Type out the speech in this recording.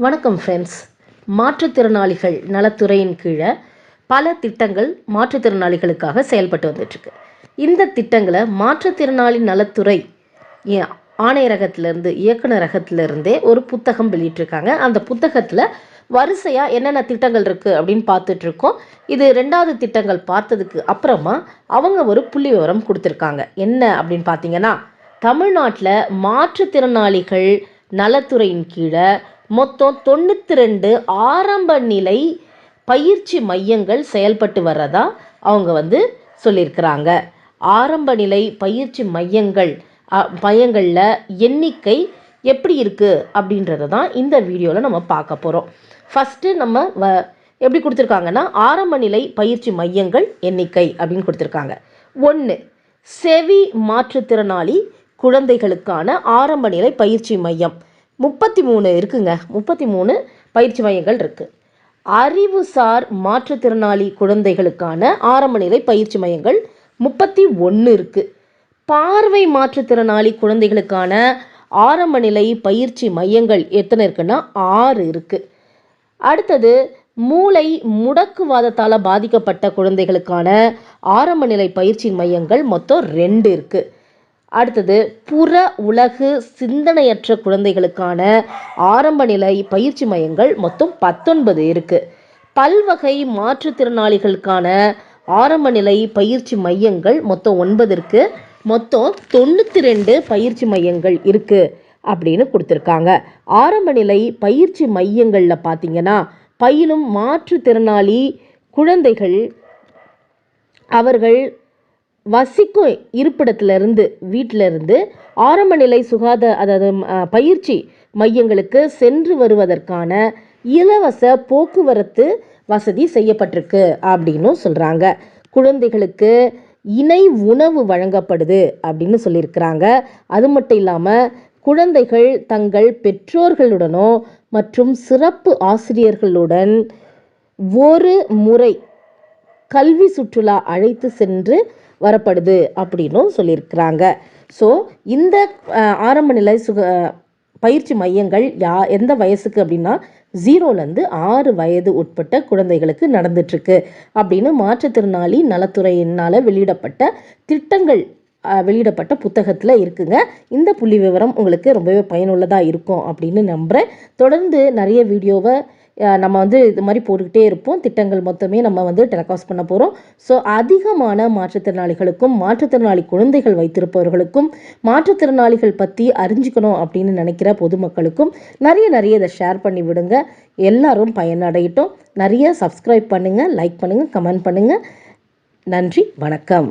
வணக்கம் ஃப்ரெண்ட்ஸ். மாற்றுத்திறனாளிகள் நலத்துறையின் கீழே பல திட்டங்கள் மாற்றுத்திறனாளிகளுக்காக செயல்பட்டு வந்துட்டுருக்கு. இந்த திட்டங்களை மாற்றுத்திறனாளி நலத்துறை ஆணையரகத்திலேருந்து இயக்குநரகத்திலேருந்தே ஒரு புத்தகம் வெளியிட்டிருக்காங்க. அந்த புத்தகத்தில் வரிசையாக என்னென்ன திட்டங்கள் இருக்குது அப்படின்னு பார்த்துட்ருக்கோம். இது 2வது திட்டங்கள் பார்த்ததுக்கு அப்புறமா அவங்க ஒரு புள்ளி விவரம் கொடுத்துருக்காங்க. என்ன அப்படின்னு பார்த்தீங்கன்னா, தமிழ்நாட்டில் மாற்றுத்திறனாளிகள் நலத்துறையின் கீழே மொத்தம் 92 ஆரம்ப நிலை பயிற்சி மையங்கள் செயல்பட்டு வர்றதா அவங்க சொல்லியிருக்கிறாங்க. ஆரம்ப நிலை பயிற்சி மையங்களில் எண்ணிக்கை எப்படி இருக்குது அப்படின்றத தான் இந்த வீடியோவில் நம்ம பார்க்க போகிறோம். ஃபஸ்ட்டு நம்ம எப்படி கொடுத்துருக்காங்கன்னா, ஆரம்ப நிலை பயிற்சி மையங்கள் எண்ணிக்கை அப்படின்னு கொடுத்துருக்காங்க. 1, செவி மாற்றுத்திறனாளி குழந்தைகளுக்கான ஆரம்ப நிலை பயிற்சி மையம் 33 இருக்குங்க. 33 பயிற்சி மையங்கள் இருக்குது. அறிவுசார் மாற்றுத்திறனாளி குழந்தைகளுக்கான ஆரம்ப நிலை பயிற்சி மையங்கள் 31 இருக்குது. பார்வை மாற்றுத்திறனாளி குழந்தைகளுக்கான ஆரம்ப நிலை பயிற்சி மையங்கள் எத்தனை இருக்குன்னா 6 இருக்குது. அடுத்தது, மூளை முடக்குவாதத்தால் பாதிக்கப்பட்ட குழந்தைகளுக்கான ஆரம்ப நிலை பயிற்சி மையங்கள் மொத்தம் 2 இருக்குது. அடுத்தது, புற உலகு சிந்தனையற்ற குழந்தைகளுக்கான ஆரம்ப நிலை பயிற்சி மையங்கள் மொத்தம் 19 இருக்குது. பல்வகை மாற்றுத்திறனாளிகளுக்கான ஆரம்ப நிலை பயிற்சி மையங்கள் மொத்தம் 9 இருக்குது. மொத்தம் 92 பயிற்சி மையங்கள் இருக்குது அப்படின்னு கொடுத்துருக்காங்க. ஆரம்ப நிலை பயிற்சி மையங்களில் பார்த்திங்கன்னா, பயிலும் மாற்றுத்திறனாளி குழந்தைகள் அவர்கள் வசிக்கும் இருப்பிடத்திலிருந்து வீட்டிலிருந்து ஆரம்ப நிலை பயிற்சி மையங்களுக்கு சென்று வருவதற்கான இலவச போக்குவரத்து வசதி செய்யப்பட்டிருக்கு அப்படின்னு சொல்கிறாங்க. குழந்தைகளுக்கு இணை உணவு வழங்கப்படுது அப்படின்னு சொல்லியிருக்கிறாங்க. அது மட்டும் இல்லாமல் குழந்தைகள் தங்கள் பெற்றோர்களுடனோ மற்றும் சிறப்பு ஆசிரியர்களுடன் ஒரு முறை கல்வி சுற்றுலா அழைத்து சென்று வரப்படுது அப்படின்னும் சொல்லியிருக்கிறாங்க. ஸோ இந்த ஆரம்ப நிலை பயிற்சி மையங்கள் எந்த வயசுக்கு அப்படின்னா 0லேருந்து 6 வயது உட்பட்ட குழந்தைகளுக்கு நடந்துட்டுருக்கு அப்படின்னு மாற்றுத்திறனாளி நலத்துறையினால் வெளியிடப்பட்ட புத்தகத்தில் இருக்குங்க. இந்த புள்ளி விவரம் உங்களுக்கு ரொம்பவே பயனுள்ளதாக இருக்கும் அப்படின்னு நம்புகிறேன். தொடர்ந்து நிறைய வீடியோவை நம்ம இது மாதிரி போட்டுக்கிட்டே இருப்போம். திட்டங்கள் மொத்தமே நம்ம டெலிகாஸ்ட் பண்ண போகிறோம். ஸோ அதிகமான மாற்றுத்திறனாளிகளுக்கும் மாற்றுத்திறனாளி குழந்தைகள் வைத்திருப்பவர்களுக்கும் மாற்றுத்திறனாளிகள் பற்றி அறிஞ்சிக்கணும் அப்படின்னு நினைக்கிற பொதுமக்களுக்கும் நிறைய இதை ஷேர் பண்ணி விடுங்க. எல்லாரும் பயனடையட்டும். நிறைய சப்ஸ்கிரைப் பண்ணுங்கள், லைக் பண்ணுங்கள், கமெண்ட் பண்ணுங்கள். நன்றி, வணக்கம்.